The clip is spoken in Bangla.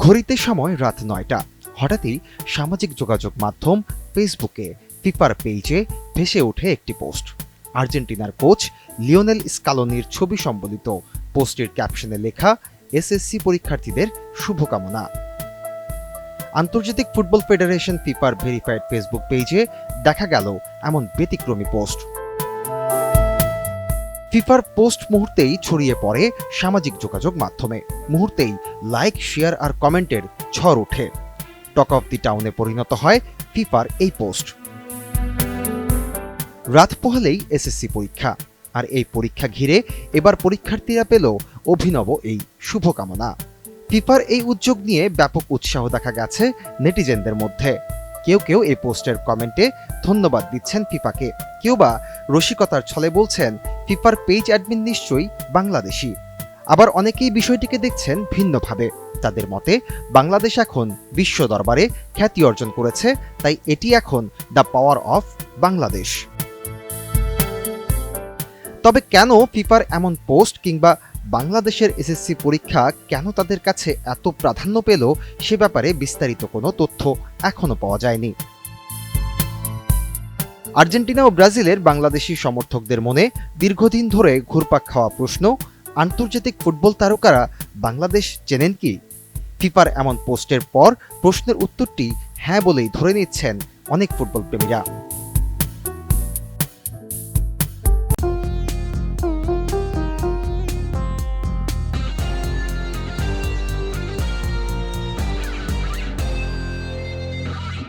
ঘড়িতে সময় রাত ৯টা। হঠাৎই সামাজিক যোগাযোগ মাধ্যম ফেসবুকে ফিফার পেজে ভেসে ওঠে একটি পোস্ট। আর্জেন্টিনার কোচ লিওনেল স্কালোনির ছবি সম্বলিত পোস্টের ক্যাপশনে লেখা এসএসসি পরীক্ষার্থীদের শুভকামনা। আন্তর্জাতিক ফুটবল ফেডারেশন ফিফার ভেরিফাইড ফেসবুক পেজে দেখা গেল এমন ব্যতিক্রমী পোস্ট। ফিফার পোস্ট মুহূর্তেই ছড়িয়ে পড়ে সামাজিক যোগাযোগ মাধ্যমে। মুহূর্তেই লাইক, শেয়ার আর কমেন্টের ঝড় ওঠে। টক অফ দি টাউনে পরিণত হয় ফিফার এই পোস্ট। রাত পোহালেই এসএসসি পরীক্ষা, আর এই পরীক্ষা ঘিরে এবার পরীক্ষার্থীরা পেল অভিনব এই শুভকামনা। ফিফার এই উদ্যোগ নিয়ে ব্যাপক উৎসাহ দেখা গেছে নেটিজেনদের মধ্যে। কেউ কেউ এই পোস্টের কমেন্টে ধন্যবাদ দিচ্ছেন ফিফাকে, কেউ বা রসিকতার ছলে বলছেন ফিফার পেজ অ্যাডমিন নিশ্চয়ই বাংলাদেশি। আবার অনেকেই বিষয়টিকে দেখছেন ভিন্নভাবে। তাদের মতে বাংলাদেশ এখন বিশ্ব দরবারে খ্যাতি অর্জন করেছে, তাই এটি এখন দ্য পাওয়ার অফ বাংলাদেশ। তবে কেন ফিফার এমন পোস্ট কিংবা বাংলাদেশের এসএসসি পরীক্ষা কেন তাদের কাছে এত প্রাধান্য পেল, সে ব্যাপারে বিস্তারিত কোনো তথ্য এখনো পাওয়া যায়নি। আর্জেন্টিনা ও ব্রাজিলের বাংলাদেশি সমর্থকদের মনে দীর্ঘদিন ধরে ঘুরপাক খাওয়া প্রশ্ন, আন্তর্জাতিক ফুটবল তারকারা বাংলাদেশ চেনেন কি? ফিফার এমন পোস্টের পর প্রশ্নের উত্তরটি হ্যাঁ বলেই ধরে নিচ্ছেন অনেক ফুটবল প্রেমীরা।